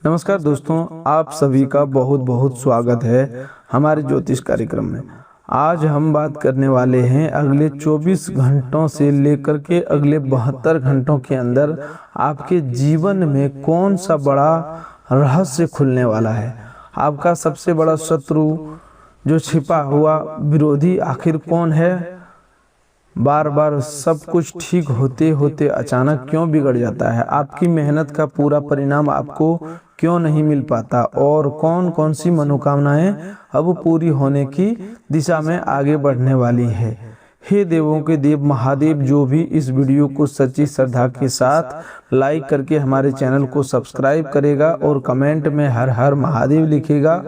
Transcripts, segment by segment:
नमस्कार दोस्तों, आप सभी का बहुत बहुत स्वागत है हमारे ज्योतिष कार्यक्रम में। आज हम बात करने वाले हैं अगले 24 घंटों से लेकर के अगले 72 घंटों के अंदर आपके जीवन में कौन सा बड़ा रहस्य खुलने वाला है। आपका सबसे बड़ा शत्रु, जो छिपा हुआ विरोधी आखिर कौन है। बार बार सब कुछ ठीक होते होते अचानक क्यों बिगड़ जाता है। आपकी मेहनत का पूरा परिणाम आपको क्यों नहीं मिल पाता और कौन कौन सी मनोकामनाएं अब पूरी होने की दिशा में आगे बढ़ने वाली है। हे देवों के देव महादेव, जो भी इस वीडियो को सच्ची श्रद्धा के साथ लाइक करके हमारे चैनल को सब्सक्राइब करेगा और कमेंट में हर हर महादेव लिखेगा,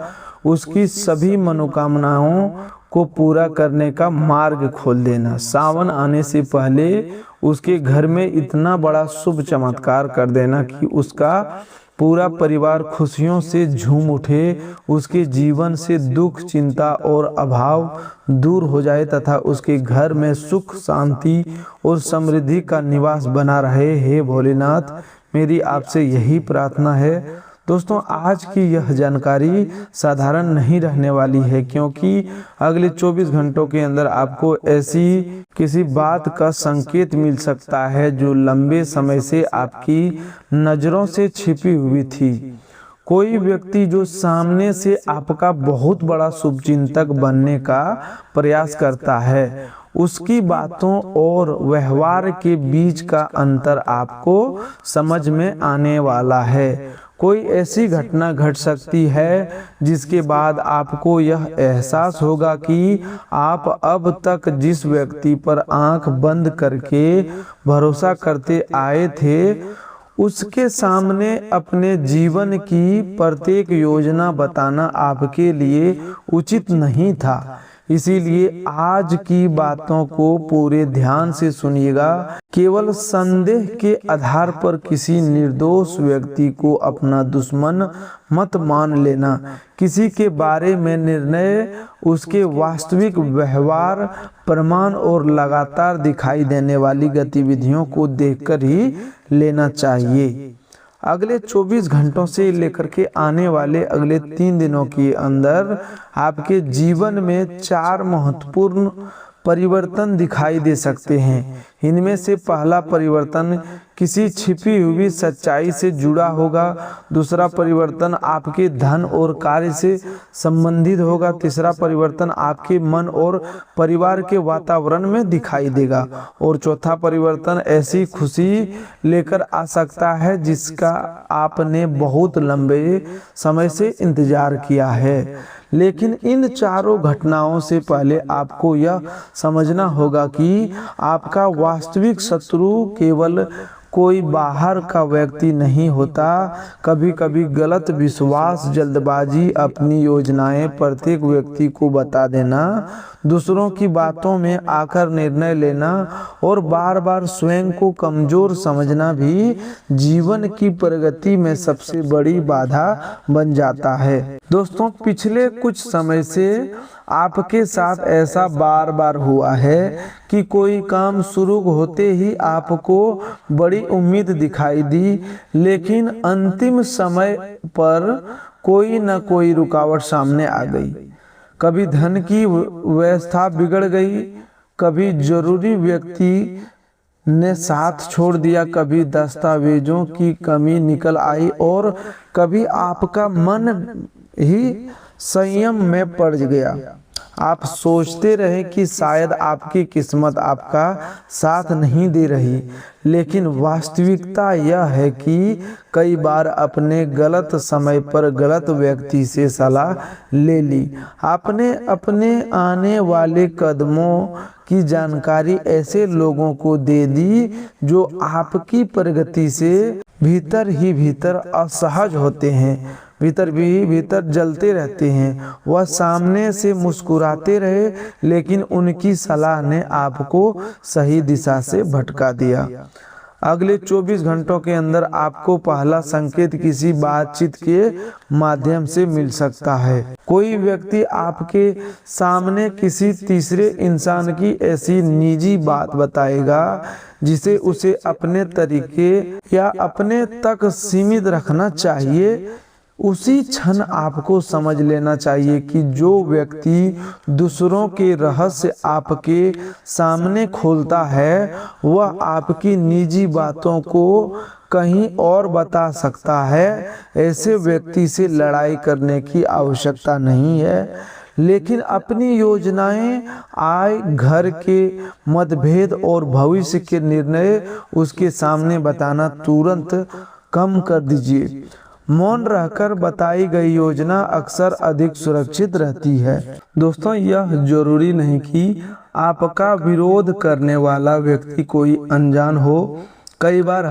उसकी सभी मनोकामनाओं को पूरा करने का मार्ग खोल देना। सावन आने से पहले उसके घर में इतना बड़ा शुभ चमत्कार कर देना कि उसका पूरा परिवार खुशियों से झूम उठे, उसके जीवन से दुख, चिंता और अभाव दूर हो जाए तथा उसके घर में सुख, शांति और समृद्धि का निवास बना रहे। हे भोलेनाथ, मेरी आपसे यही प्रार्थना है। दोस्तों, आज की यह जानकारी साधारण नहीं रहने वाली है, क्योंकि अगले 24 घंटों के अंदर आपको ऐसी किसी बात का संकेत मिल सकता है जो लंबे समय से आपकी नज़रों से छिपी हुई थी। कोई व्यक्ति जो सामने से आपका बहुत बड़ा शुभचिंतक बनने का प्रयास करता है, उसकी बातों और व्यवहार के बीच का अंतर आपको समझ में आने वाला है। कोई ऐसी घटना घट सकती है जिसके बाद आपको यह एहसास होगा कि आप अब तक जिस व्यक्ति पर आंख बंद करके भरोसा करते आए थे, उसके सामने अपने जीवन की प्रत्येक योजना बताना आपके लिए उचित नहीं था। इसीलिए आज की बातों को पूरे ध्यान से सुनिएगा। केवल संदेह के आधार पर किसी निर्दोष व्यक्ति को अपना दुश्मन मत मान लेना। किसी के बारे में निर्णय उसके वास्तविक व्यवहार, प्रमाण और लगातार दिखाई देने वाली गतिविधियों को देखकर ही लेना चाहिए। अगले 24 घंटों से लेकर के आने वाले अगले 3 दिनों के अंदर आपके जीवन में 4 महत्वपूर्ण परिवर्तन दिखाई दे सकते हैं। इनमें से पहला परिवर्तन किसी छिपी हुई सच्चाई से जुड़ा होगा। दूसरा परिवर्तन आपके धन और कार्य से संबंधित होगा। तीसरा परिवर्तन आपके मन और परिवार के वातावरण में दिखाई देगा और चौथा परिवर्तन ऐसी खुशी लेकर आ सकता है जिसका आपने बहुत लंबे समय से इंतजार किया है। लेकिन इन चारों घटनाओं से पहले आपको यह समझना होगा कि आपका वास्तविक शत्रु केवल कोई बाहर का व्यक्ति नहीं होता। कभी कभी गलत विश्वास, जल्दबाजी, अपनी योजनाएं प्रत्येक व्यक्ति को बता देना, दूसरों की बातों में आकर निर्णय लेना और बार बार स्वयं को कमजोर समझना भी जीवन की प्रगति में सबसे बड़ी बाधा बन जाता है। दोस्तों, पिछले कुछ समय से आपके साथ ऐसा बार बार हुआ है कि कोई काम शुरू होते ही आपको बड़ी उम्मीद दिखाई दी, लेकिन अंतिम समय पर कोई न कोई रुकावट सामने आ गई। कभी धन की व्यवस्था बिगड़ गई, कभी जरूरी व्यक्ति ने साथ छोड़ दिया, कभी दस्तावेजों की कमी निकल आई और कभी आपका मन ही संयम में पड़ गया। आप सोचते रहे कि शायद आपकी किस्मत आपका साथ नहीं दे रही, लेकिन वास्तविकता यह है कि कई बार अपने गलत समय पर गलत व्यक्ति से सलाह ले ली। आपने अपने आने वाले कदमों की जानकारी ऐसे लोगों को दे दी जो आपकी प्रगति से भीतर ही भीतर असहज होते हैं, भीतर जलते रहते हैं। वह सामने से मुस्कुराते रहे, लेकिन उनकी सलाह ने आपको सही दिशा से भटका दिया। अगले 24 घंटों के अंदर आपको पहला संकेत किसी बातचीत के माध्यम से मिल सकता है। कोई व्यक्ति आपके सामने किसी तीसरे इंसान की ऐसी निजी बात बताएगा जिसे उसे अपने तरीके या अपने तक सीमित रखना चाहिए। उसी क्षण आपको समझ लेना चाहिए कि जो व्यक्ति दूसरों के रहस्य आपके सामने खोलता है वह आपकी निजी बातों को कहीं और बता सकता है। ऐसे व्यक्ति से लड़ाई करने की आवश्यकता नहीं है, लेकिन अपनी योजनाएं, आय, घर के मतभेद और भविष्य के निर्णय उसके सामने बताना तुरंत कम कर दीजिए। मौन रहकर बताई गई योजना अक्सर अधिक सुरक्षित रहती है। दोस्तों, यह जरूरी नहीं कि आपका विरोध करने वाला व्यक्ति कोई अनजान हो। कई बार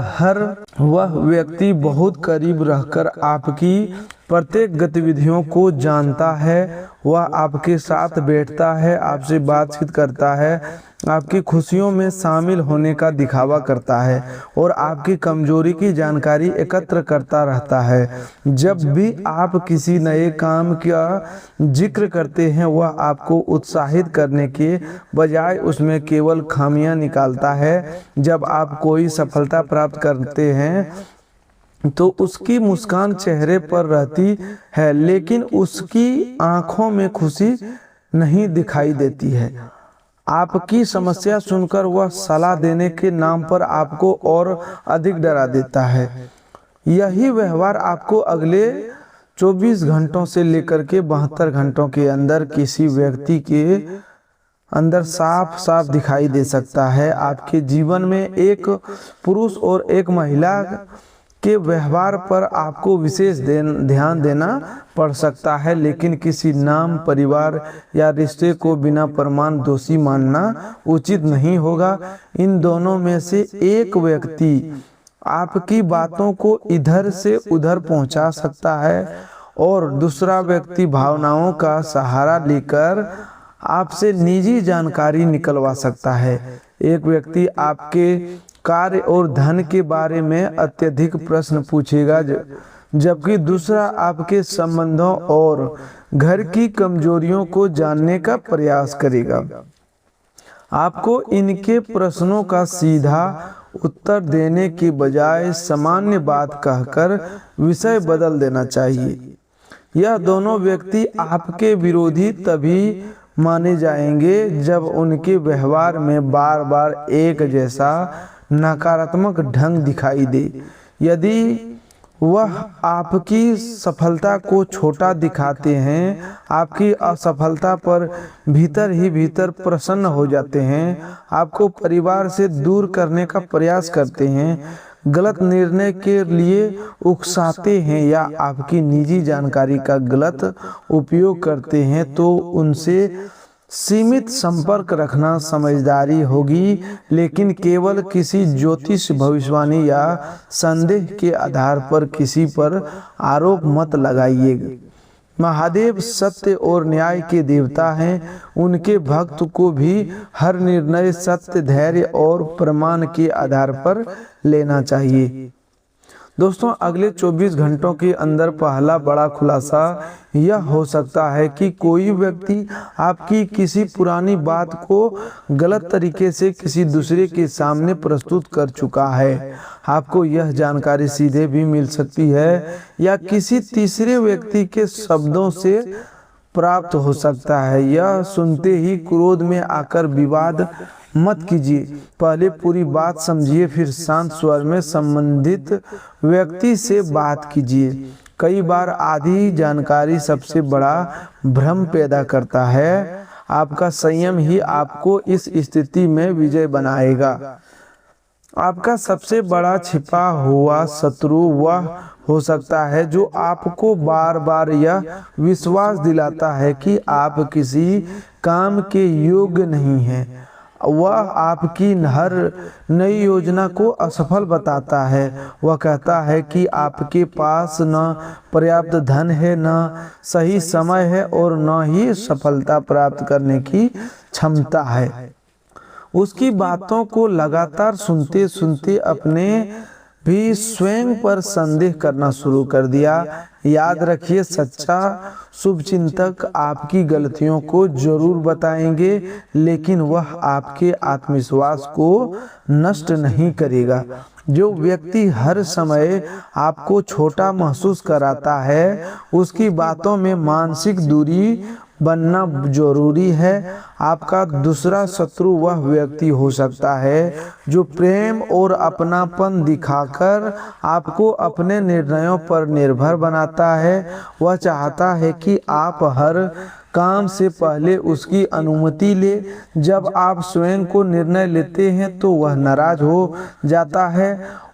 वह व्यक्ति बहुत करीब रहकर आपकी प्रत्येक गतिविधियों को जानता है। वह आपके साथ बैठता है, आपसे बातचीत करता है, आपकी खुशियों में शामिल होने का दिखावा करता है और आपकी कमजोरी की जानकारी एकत्र करता रहता है। जब भी आप किसी नए काम का जिक्र करते हैं वह आपको उत्साहित करने के बजाय उसमें केवल खामियां निकालता है। जब आप कोई सफलता प्राप्त करते हैं तो उसकी मुस्कान चेहरे पर रहती है, लेकिन उसकी आंखों में खुशी नहीं दिखाई देती है। आपकी समस्या सुनकर वह सलाह देने के नाम पर आपको और अधिक डरा देता है। यही व्यवहार आपको अगले 24 घंटों से लेकर के 72 घंटों के अंदर किसी व्यक्ति के अंदर साफ साफ दिखाई दे सकता है। आपके जीवन में एक पुरुष और एक महिला के व्यवहार पर आपको विशेष ध्यान देना पड़ सकता है, लेकिन किसी नाम, परिवार या रिश्ते को बिना प्रमाण दोषी मानना उचित नहीं होगा। इन दोनों में से एक व्यक्ति आपकी बातों को इधर से उधर पहुंचा सकता है और दूसरा व्यक्ति भावनाओं का सहारा लेकर आपसे निजी जानकारी निकलवा सकता है। एक व्यक्ति आपके कार्य और धन के बारे में अत्यधिक प्रश्न पूछेगा, जबकि दूसरा आपके संबंधों और घर की कमजोरियों को जानने का प्रयास करेगा। आपको इनके प्रश्नों का सीधा उत्तर देने के बजाय सामान्य बात कहकर विषय बदल देना चाहिए। यह दोनों व्यक्ति आपके विरोधी तभी माने जाएंगे जब उनके व्यवहार में बार बार एक जैसा नकारात्मक ढंग दिखाई दे। यदि वह आपकी सफलता को छोटा दिखाते हैं, आपकी असफलता पर भीतर ही भीतर प्रसन्न हो जाते हैं, आपको परिवार से दूर करने का प्रयास करते हैं, गलत निर्णय के लिए उकसाते हैं या आपकी निजी जानकारी का गलत उपयोग करते हैं, तो उनसे सीमित संपर्क रखना समझदारी होगी, लेकिन केवल किसी ज्योतिष, भविष्यवाणी या संदेह के आधार पर किसी पर आरोप मत लगाइएगा। महादेव सत्य और न्याय के देवता हैं। उनके भक्त को भी हर निर्णय सत्य, धैर्य और प्रमाण के आधार पर लेना चाहिए। दोस्तों, अगले 24 घंटों के अंदर पहला बड़ा खुलासा यह हो सकता है कि कोई व्यक्ति आपकी किसी पुरानी बात को गलत तरीके से किसी दूसरे के सामने प्रस्तुत कर चुका है। आपको यह जानकारी सीधे भी मिल सकती है या किसी तीसरे व्यक्ति के शब्दों से प्राप्त हो सकता है। यह सुनते ही क्रोध में आकर विवाद मत कीजिए। पहले पूरी बात समझिए, फिर शांत स्वर में संबंधित व्यक्ति से बात कीजिए। कई बार आधी जानकारी सबसे बड़ा भ्रम पैदा करता है। आपका संयम ही आपको इस स्थिति में विजय बनाएगा। आपका सबसे बड़ा छिपा हुआ शत्रु वह हो सकता है जो आपको बार बार यह विश्वास दिलाता है कि आप किसी काम के योग्य नहीं हैं। वह आपकी हर नई योजना को असफल बताता है। वह कहता है कि आपके पास न पर्याप्त धन है, न सही समय है और न ही सफलता प्राप्त करने की क्षमता है। उसकी बातों को लगातार सुनते सुनते अपने भी स्वयं पर संदेह करना शुरू कर दिया। याद रखिए, सच्चा शुभचिंतक आपकी गलतियों को जरूर बताएंगे, लेकिन वह आपके आत्मविश्वास को नष्ट नहीं करेगा। जो व्यक्ति हर समय आपको छोटा महसूस कराता है, उसकी बातों में मानसिक दूरी बनना जरूरी है। आपका दूसरा शत्रु वह व्यक्ति हो सकता है जो प्रेम और अपनापन दिखाकर आपको अपने निर्णयों पर निर्भर बनाता है। वह चाहता है कि आप हर काम से पहले उसकी अनुमति ले। जब आप स्वयं को निर्णय लेते हैं तो वह नाराज हो जाता है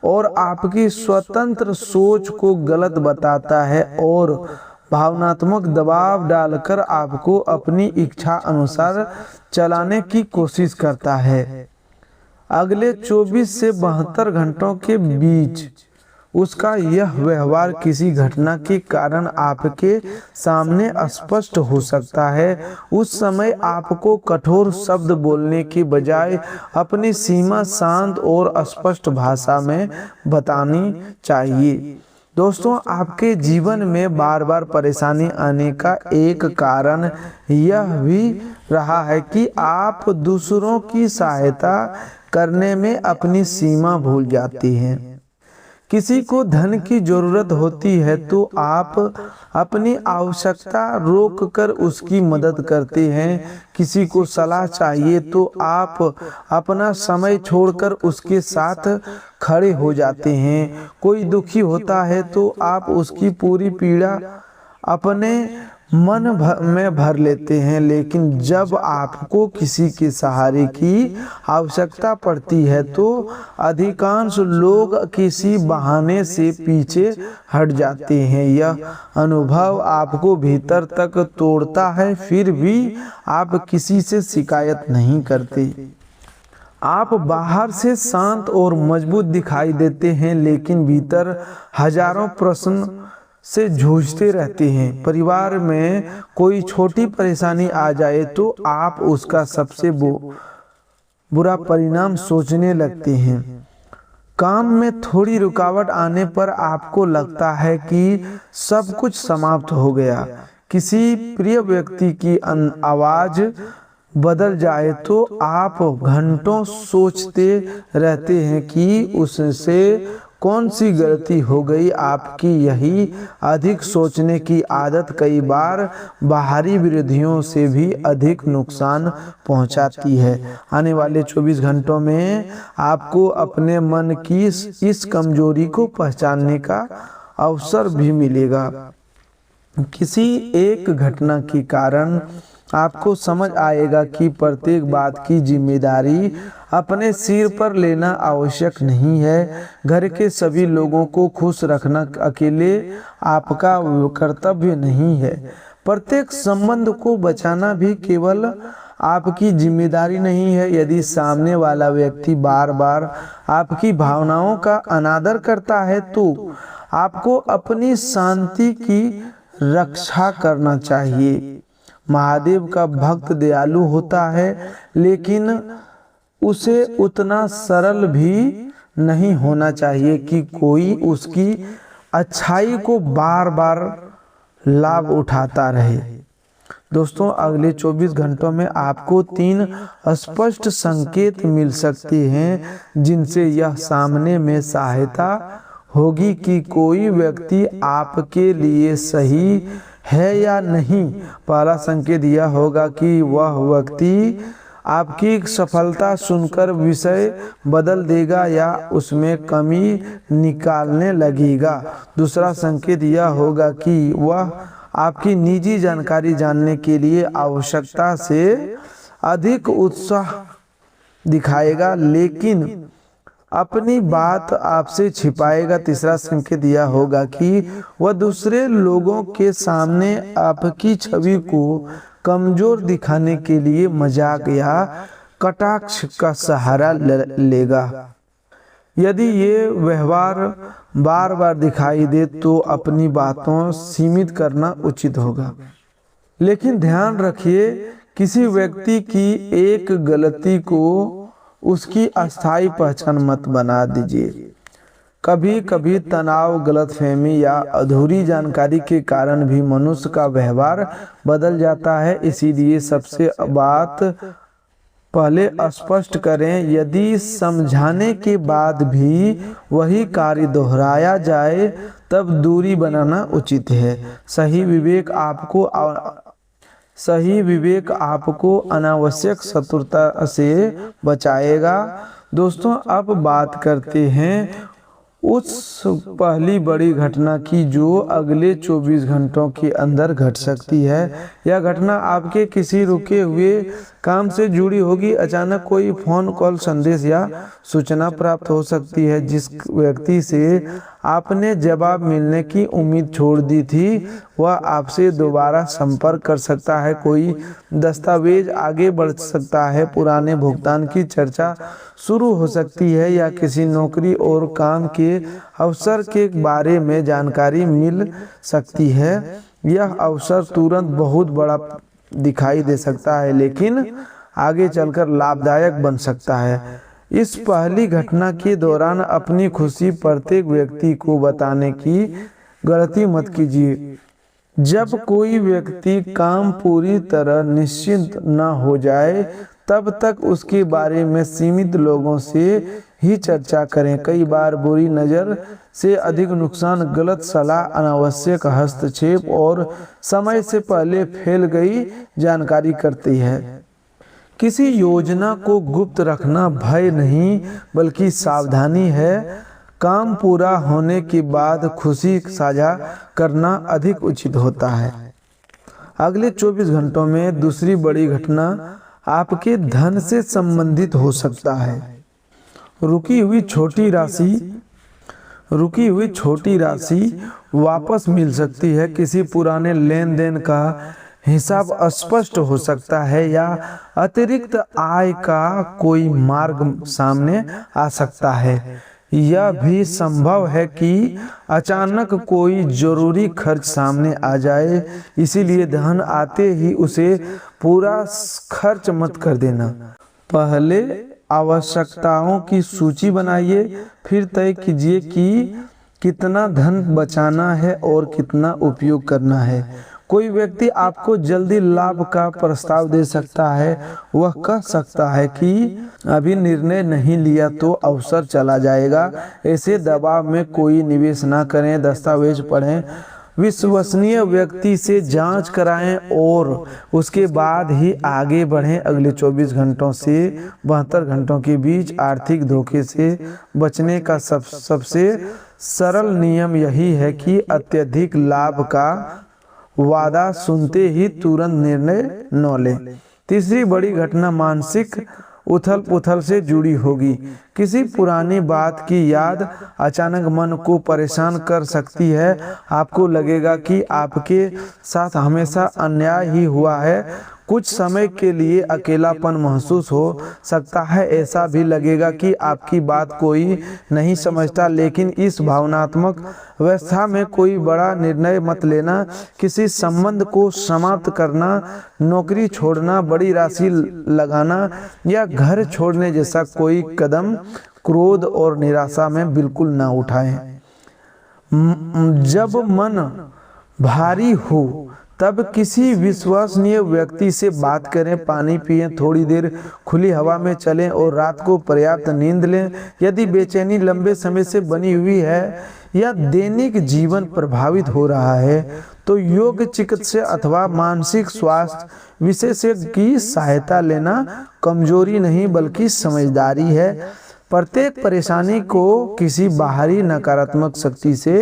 और आपकी स्वतंत्र सोच को गलत बताता है और भावनात्मक दबाव डालकर आपको अपनी इच्छा अनुसार चलाने की कोशिश करता है। अगले 24 से 72 घंटों के बीच उसका यह व्यवहार किसी घटना के कारण आपके सामने स्पष्ट हो सकता है। उस समय आपको कठोर शब्द बोलने की बजाय अपनी सीमा शांत और स्पष्ट भाषा में बतानी चाहिए। दोस्तों, आपके जीवन में बार बार परेशानी आने का एक कारण यह भी रहा है कि आप दूसरों की सहायता करने में अपनी सीमा भूल जाती हैं। किसी को धन की जरूरत होती है तो आप अपनी आवश्यकता रोककर उसकी मदद करते हैं। किसी को सलाह चाहिए तो आप अपना समय छोड़कर उसके साथ खड़े हो जाते हैं। कोई दुखी होता है तो आप उसकी पूरी पीड़ा अपने मन में भर लेते हैं। लेकिन जब आपको किसी के सहारे की आवश्यकता पड़ती है तो अधिकांश लोग किसी बहाने से पीछे हट जाते हैं। यह अनुभव आपको भीतर तक तोड़ता है, फिर भी आप किसी से शिकायत नहीं करते। आप बाहर से शांत और मजबूत दिखाई देते हैं, लेकिन भीतर हजारों प्रश्न से जूझते रहते हैं। परिवार में कोई छोटी परेशानी आ जाए तो आप उसका सबसे बुरा परिणाम सोचने लगते हैं। काम में थोड़ी रुकावट आने पर आपको लगता है कि सब कुछ समाप्त हो गया। किसी प्रिय व्यक्ति की आवाज बदल जाए तो आप घंटों सोचते रहते हैं कि उससे कौन सी गलती हो गई। आपकी यही अधिक सोचने की आदत कई बार बाहरी विरोधियों से भी अधिक नुकसान पहुंचाती है। आने वाले 24 घंटों में आपको अपने मन की इस कमजोरी को पहचानने का अवसर भी मिलेगा। किसी एक घटना के कारण आपको समझ आएगा कि प्रत्येक बात की जिम्मेदारी अपने सिर पर लेना आवश्यक नहीं है। घर के सभी लोगों को खुश रखना अकेले आपका कर्तव्य नहीं है। प्रत्येक संबंध को बचाना भी केवल आपकी जिम्मेदारी नहीं है। यदि सामने वाला व्यक्ति बार बार आपकी भावनाओं का अनादर करता है तो आपको अपनी शांति की रक्षा करना चाहिए। महादेव का भक्त दयालु होता है, लेकिन उसे उतना सरल भी नहीं होना चाहिए कि कोई उसकी अच्छाई को बार बार लाभ उठाता रहे। दोस्तों, अगले 24 घंटों में आपको 3 स्पष्ट संकेत मिल सकते हैं जिनसे यह सामने में सहायता होगी कि कोई व्यक्ति आपके लिए सही है या नहीं। पहला संकेत यह होगा कि वह व्यक्ति आपकी सफलता सुनकर विषय बदल देगा या उसमें कमी निकालने लगेगा। दूसरा संकेत यह होगा कि वह आपकी निजी जानकारी जानने के लिए आवश्यकता से अधिक उत्साह दिखाएगा, लेकिन अपनी बात आपसे छिपाएगा। तीसरा संकेत यह होगा कि वह दूसरे लोगों के सामने आपकी छवि को कमजोर दिखाने के लिए मजाक या कटाक्ष का सहारा लेगा। यदि ये व्यवहार बार बार दिखाई दे तो अपनी बातों सीमित करना उचित होगा। लेकिन ध्यान रखिए, किसी व्यक्ति की एक गलती को उसकी अस्थायी पहचान मत बना दीजिए। कभी कभी तनाव, गलतफहमी या अधूरी जानकारी के कारण भी मनुष्य का व्यवहार बदल जाता है। इसीलिए सबसे बात पहले स्पष्ट करें, यदि समझाने के बाद भी वही कार्य दोहराया जाए तब दूरी बनाना उचित है। सही विवेक आपको अनावश्यक शत्रुता से बचाएगा। दोस्तों, अब बात करते हैं उस पहली बड़ी घटना की जो अगले 24 घंटों के अंदर घट सकती है। यह घटना आपके किसी रुके हुए काम से जुड़ी होगी। अचानक कोई फोन कॉल, संदेश या सूचना प्राप्त हो सकती है। जिस व्यक्ति से आपने जवाब मिलने की उम्मीद छोड़ दी थी वह आपसे दोबारा संपर्क कर सकता है। कोई दस्तावेज आगे बढ़ सकता है, पुराने भुगतान की चर्चा शुरू हो सकती है या किसी नौकरी और काम के अवसर के बारे में जानकारी मिल सकती है। यह अवसर तुरंत बहुत बड़ा दिखाई दे सकता है लेकिन आगे चलकर लाभदायक बन सकता है। इस पहली घटना के दौरान अपनी खुशी प्रत्येक व्यक्ति को बताने की गलती मत कीजिए। जब कोई व्यक्ति काम पूरी तरह निश्चित न हो जाए तब तक उसके बारे में सीमित लोगों से ही चर्चा करें। कई बार बुरी नज़र से अधिक नुकसान गलत सलाह, अनावश्यक हस्तक्षेप और समय से पहले फैल गई जानकारी करती है। किसी योजना को गुप्त रखना भय नहीं बल्कि सावधानी है। काम पूरा होने के बाद खुशी साझा करना अधिक उचित होता है। अगले 24 घंटों में दूसरी बड़ी घटना आपके धन से संबंधित हो सकता है। रुकी हुई छोटी राशि वापस मिल सकती है। किसी पुराने लेन देन का हिसाब स्पष्ट हो सकता है या अतिरिक्त आय का कोई मार्ग सामने आ सकता है। यह भी संभव है कि अचानक कोई जरूरी खर्च सामने आ जाए, इसीलिए धन आते ही उसे पूरा खर्च मत कर देना। पहले आवश्यकताओं की सूची बनाइए, फिर तय कीजिए कि कितना धन बचाना है और कितना उपयोग करना है। कोई व्यक्ति आपको जल्दी लाभ का प्रस्ताव दे सकता है। वह कह सकता है कि अभी निर्णय नहीं लिया तो अवसर चला जाएगा। ऐसे दबाव में कोई निवेश न करें। दस्तावेज पढ़ें, विश्वसनीय व्यक्ति से जांच कराएं और उसके बाद ही आगे बढ़ें। अगले 24 घंटों से 72 घंटों के बीच आर्थिक धोखे से बचने का सबसे सरल नियम यही है कि अत्यधिक लाभ का वादा सुनते ही तुरंत निर्णय न लें। तीसरी बड़ी घटना मानसिक उथल पुथल से जुड़ी होगी। किसी पुरानी बात की याद अचानक मन को परेशान कर सकती है। आपको लगेगा कि आपके साथ हमेशा अन्याय ही हुआ है। कुछ समय के लिए अकेलापन महसूस हो सकता है। ऐसा भी लगेगा कि आपकी बात कोई नहीं समझता। लेकिन इस भावनात्मक अवस्था में कोई बड़ा निर्णय मत लेना। किसी संबंध को समाप्त करना, नौकरी छोड़ना, बड़ी राशि लगाना या घर छोड़ने जैसा कोई कदम क्रोध और निराशा में बिल्कुल ना उठाएं। जब मन भारी हो तब किसी विश्वसनीय व्यक्ति से बात करें। पानी पिएं, थोड़ी देर खुली हवा में चलें और रात को पर्याप्त नींद लें। यदि बेचैनी लंबे समय से बनी हुई है या दैनिक जीवन प्रभावित हो रहा है तो योग चिकित्सक अथवा मानसिक स्वास्थ्य विशेषज्ञ की सहायता लेना कमजोरी नहीं बल्कि समझदारी है। प्रत्येक परेशानी को किसी बाहरी नकारात्मक शक्ति से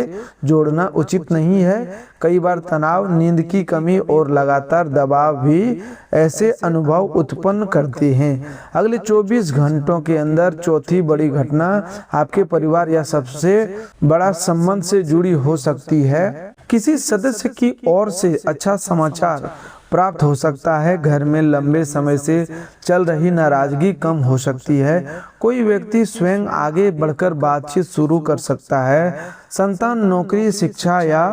जोड़ना उचित नहीं है। कई बार तनाव, नींद की कमी और लगातार दबाव भी ऐसे अनुभव उत्पन्न करते हैं। अगले 24 घंटों के अंदर चौथी बड़ी घटना आपके परिवार या सबसे बड़ा संबंध से जुड़ी हो सकती है। किसी सदस्य की ओर से अच्छा समाचार प्राप्त हो सकता है। घर में लंबे समय से चल रही नाराजगी कम हो सकती है। कोई व्यक्ति स्वयं आगे बढ़कर बातचीत शुरू कर सकता है। संतान, नौकरी, शिक्षा या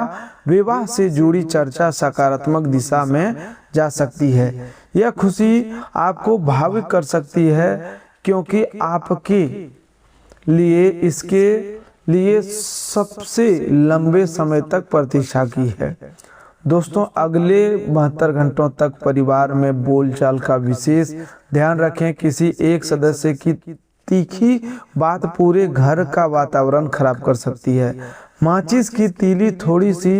विवाह से जुड़ी चर्चा सकारात्मक दिशा में जा सकती है। यह खुशी आपको भावुक कर सकती है क्योंकि आपके लिए इसके लिए सबसे लंबे समय तक प्रतीक्षा की है। दोस्तों अगले 72 घंटों तक परिवार में बोलचाल का विशेष ध्यान रखें। किसी एक सदस्य की तीखी बात पूरे घर का वातावरण खराब कर सकती है। माचिस की तीली थोड़ी सी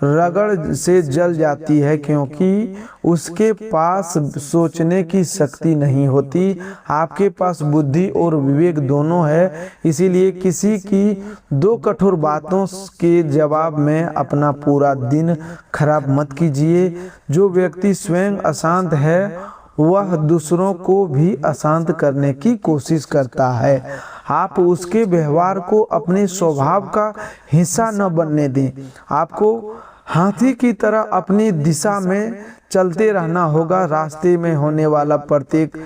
रगड़ से जल जाती है क्योंकि उसके पास सोचने की शक्ति नहीं होती। आपके पास बुद्धि और विवेक दोनों है, इसीलिए किसी की दो कठोर बातों के जवाब में अपना पूरा दिन खराब मत कीजिए। जो व्यक्ति स्वयं अशांत है वह दूसरों को भी अशांत करने की कोशिश करता है। आप उसके व्यवहार को अपने स्वभाव का हिस्सा न बनने दें। आपको हाथी की तरह अपनी दिशा में चलते रहना होगा। रास्ते में होने वाला प्रत्येक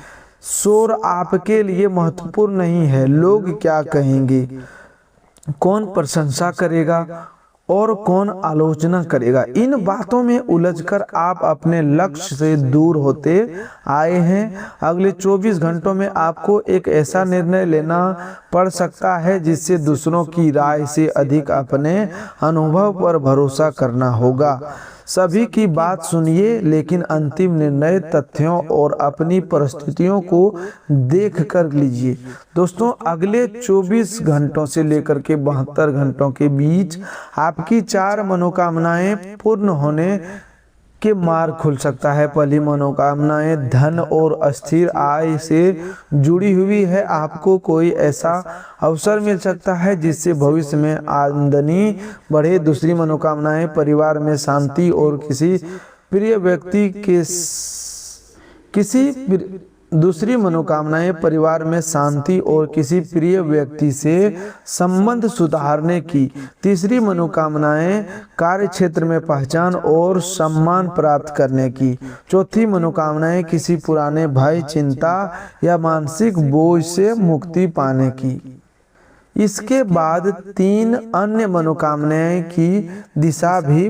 शोर आपके लिए महत्वपूर्ण नहीं है। लोग क्या कहेंगे, कौन प्रशंसा करेगा और कौन आलोचना करेगा, इन बातों में उलझकर आप अपने लक्ष्य से दूर होते आए हैं। अगले 24 घंटों में आपको एक ऐसा निर्णय लेना पड़ सकता है जिससे दूसरों की राय से अधिक अपने अनुभव पर भरोसा करना होगा। सभी की बात सुनिए, लेकिन अंतिम निर्णय तथ्यों और अपनी परिस्थितियों को देख कर लीजिए। दोस्तों अगले 24 घंटों से लेकर के 72 घंटों के बीच आपकी 4 मनोकामनाएं पूर्ण होने के मार्ग खुल सकता है। पहली मनोकामनाएं धन और अस्थिर आय से जुड़ी हुई है। आपको कोई ऐसा अवसर मिल सकता है जिससे भविष्य में आमदनी बढ़े। दूसरी मनोकामनाएं परिवार में शांति और दूसरी मनोकामनाएं परिवार में शांति और किसी प्रिय व्यक्ति से संबंध सुधारने की। तीसरी मनोकामनाएं कार्य क्षेत्र में पहचान और सम्मान प्राप्त करने की। चौथी मनोकामनाएं किसी पुराने भय, चिंता या मानसिक बोझ से मुक्ति पाने की। इसके बाद 3 अन्य मनोकामनाएं की दिशा भी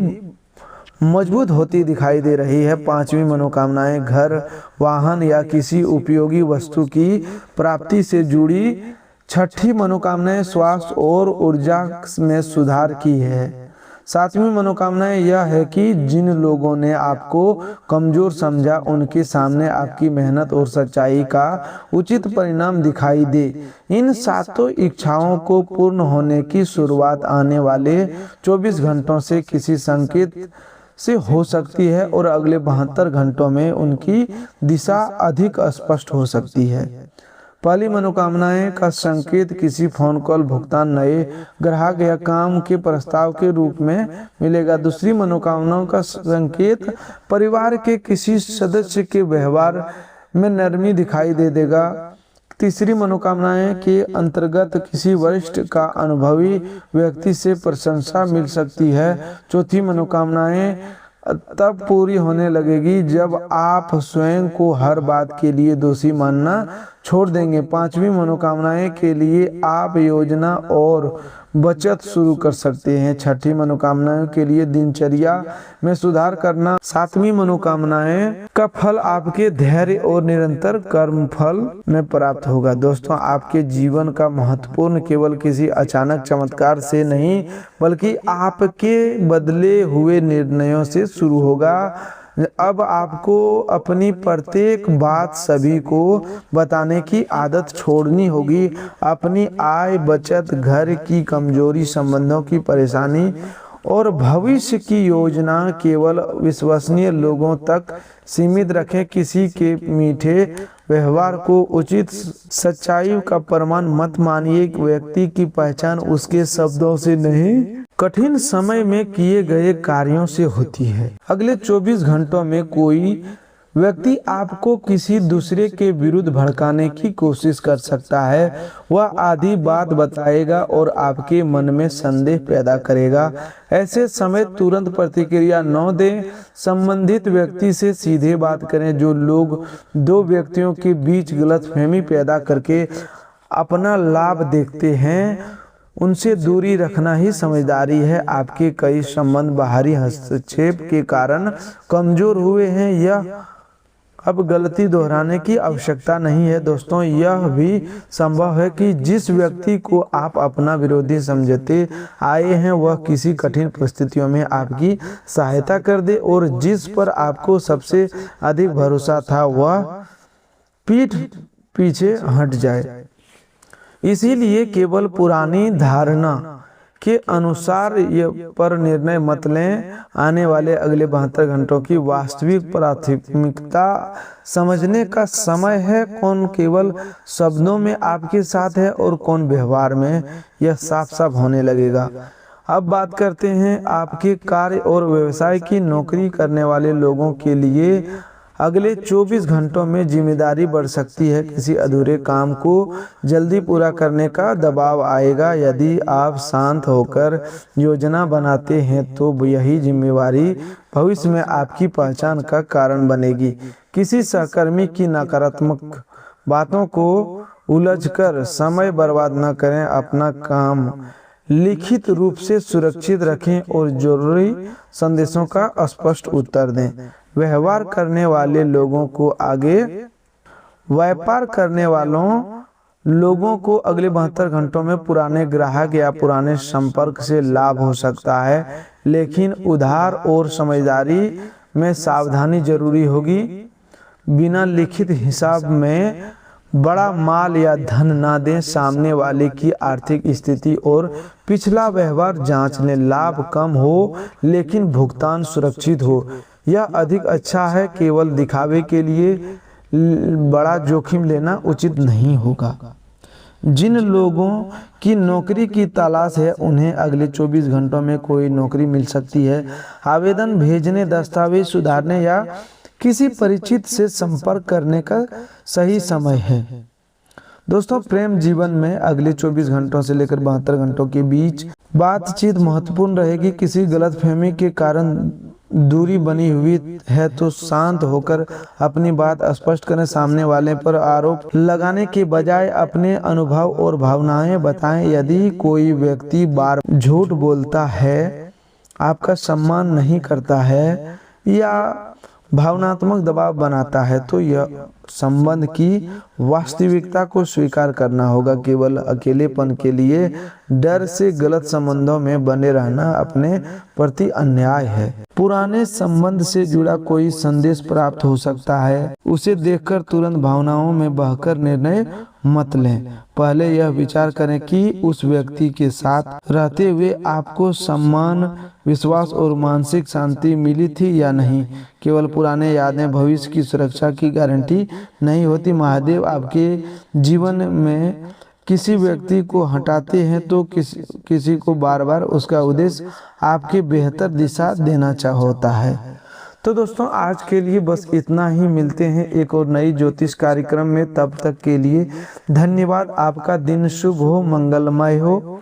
मजबूत होती दिखाई दे रही है। 5वीं मनोकामनाएं घर, वाहन या किसी उपयोगी वस्तु की प्राप्ति से जुड़ी। 6ठी मनोकामनाएं स्वास्थ्य और ऊर्जा में सुधार की है। 7वीं मनोकामनाएं यह है कि जिन लोगों ने आपको कमजोर समझा उनके सामने आपकी मेहनत और सच्चाई का उचित परिणाम दिखाई दे। इन 7 इच्छाओं को पूर्ण होने की शुरुआत आने वाले 24 घंटों से किसी संकेत से हो सकती है और अगले 72 घंटों में उनकी दिशा अधिक स्पष्ट हो सकती है। पहली मनोकामनाएं का संकेत किसी फोन कॉल, भुगतान, नए ग्राहक या काम के प्रस्ताव के रूप में मिलेगा। दूसरी मनोकामनाओं का संकेत परिवार के किसी सदस्य के व्यवहार में नरमी दिखाई दे देगा। तीसरी मनोकामनाएं के अंतर्गत किसी वरिष्ठ का अनुभवी व्यक्ति से प्रशंसा मिल सकती है। चौथी मनोकामनाएं तब पूरी होने लगेगी जब आप स्वयं को हर बात के लिए दोषी मानना छोड़ देंगे। 5वीं मनोकामनाएं के लिए आप योजना और बचत शुरू कर सकते हैं। 6ठी मनोकामनाएं के लिए दिनचर्या में सुधार करना। 7वीं मनोकामनाएं का फल आपके धैर्य और निरंतर कर्म फल में प्राप्त होगा। दोस्तों आपके जीवन का महत्वपूर्ण केवल किसी अचानक चमत्कार से नहीं बल्कि आपके बदले हुए निर्णयों से शुरू होगा। अब आपको अपनी प्रत्येक बात सभी को बताने की आदत छोड़नी होगी। अपनी आय, बचत, घर की कमजोरी, संबंधों की परेशानी और भविष्य की योजना केवल विश्वसनीय लोगों तक सीमित रखें। किसी के मीठे व्यवहार को उचित सच्चाई का प्रमाण मत मानिए। व्यक्ति की पहचान उसके शब्दों से नहीं कठिन समय में किए गए कार्यों से होती है। अगले 24 घंटों में कोई व्यक्ति आपको किसी दूसरे के विरुद्ध भड़काने की कोशिश कर सकता है। वह आधी बात बताएगा और आपके मन में संदेह पैदा करेगा। ऐसे समय तुरंत प्रतिक्रिया न दें। संबंधित व्यक्ति से सीधे बात करें। जो लोग 2 व्यक्तियों के बीच गलतफहमी पैदा करके अपना लाभ देखते हैं उनसे दूरी रखना ही समझदारी है। आपके कई संबंध बाहरी हस्तक्षेप के कारण कमजोर हुए हैं। यह अब गलती दोहराने की आवश्यकता नहीं है दोस्तों। यह भी संभव है कि जिस व्यक्ति को आप अपना विरोधी समझते आए हैं वह किसी कठिन परिस्थितियों में आपकी सहायता कर दे, और जिस पर आपको सबसे अधिक भरोसा था वह पीठ पीछे हट जाए। इसीलिए केवल पुरानी धारणा के अनुसार ये पर निर्णय मत लें। आने वाले अगले 72 घंटों की वास्तविक प्राथमिकता समझने का समय है। कौन केवल शब्दों में आपके साथ है और कौन व्यवहार में, यह साफ साफ होने लगेगा। अब बात करते हैं आपके कार्य और व्यवसाय की। नौकरी करने वाले लोगों के लिए अगले 24 घंटों में जिम्मेदारी बढ़ सकती है। किसी अधूरे काम को जल्दी पूरा करने का दबाव आएगा। यदि आप शांत होकर योजना बनाते हैं तो यही जिम्मेवारी भविष्य में आपकी पहचान का कारण बनेगी। किसी सहकर्मी की नकारात्मक बातों को उलझकर समय बर्बाद न करें। अपना काम लिखित रूप से सुरक्षित रखें और जरूरी संदेशों का स्पष्ट उत्तर दें। व्यवहार करने वाले लोगों को व्यापार करने वालों लोगों को अगले 72 घंटों में पुराने ग्राहक या पुराने संपर्क से लाभ हो सकता है, लेकिन उधार और समझदारी में सावधानी जरूरी होगी। बिना लिखित हिसाब में बड़ा माल या धन ना दें। सामने वाले की आर्थिक स्थिति और पिछला व्यवहार जांच लें। लाभ कम हो लेकिन भुगतान सुरक्षित हो, यह अधिक अच्छा है। केवल दिखावे के लिए बड़ा जोखिम लेना उचित नहीं होगा। जिन लोगों की नौकरी की तलाश है उन्हें अगले 24 घंटों में कोई नौकरी मिल सकती है। आवेदन भेजने, दस्तावेज सुधारने या किसी परिचित से संपर्क करने का सही समय है। दोस्तों, प्रेम जीवन में अगले 24 घंटों से लेकर 72 घंटों के बीच बातचीत महत्वपूर्ण रहेगी। किसी गलतफहमी के कारण दूरी बनी हुई है तो शांत होकर अपनी बात स्पष्ट करें। सामने वाले पर आरोप लगाने के बजाय अपने अनुभव और भावनाएं बताएं। यदि कोई व्यक्ति बार झूठ बोलता है, आपका सम्मान नहीं करता है या भावनात्मक दबाव बनाता है तो यह संबंध की वास्तविकता को स्वीकार करना होगा। केवल अकेलेपन के लिए डर से गलत संबंधों में बने रहना अपने प्रति अन्याय है। पुराने संबंध से जुड़ा कोई संदेश प्राप्त हो सकता है, उसे देखकर तुरंत भावनाओं में बहकर निर्णय मत लें। पहले यह विचार करें कि उस व्यक्ति के साथ रहते हुए आपको सम्मान, विश्वास और मानसिक शांति मिली थी या नहीं। केवल पुराने यादें भविष्य की सुरक्षा की गारंटी नहीं होती। महादेव आपके जीवन में किसी व्यक्ति को हटाते हैं तो किसी को बार बार उसका उद्देश्य आपके बेहतर दिशा देना होता है। तो दोस्तों, आज के लिए बस इतना ही। मिलते हैं एक और नई ज्योतिष कार्यक्रम में। तब तक के लिए धन्यवाद। आपका दिन शुभ हो, मंगलमय हो।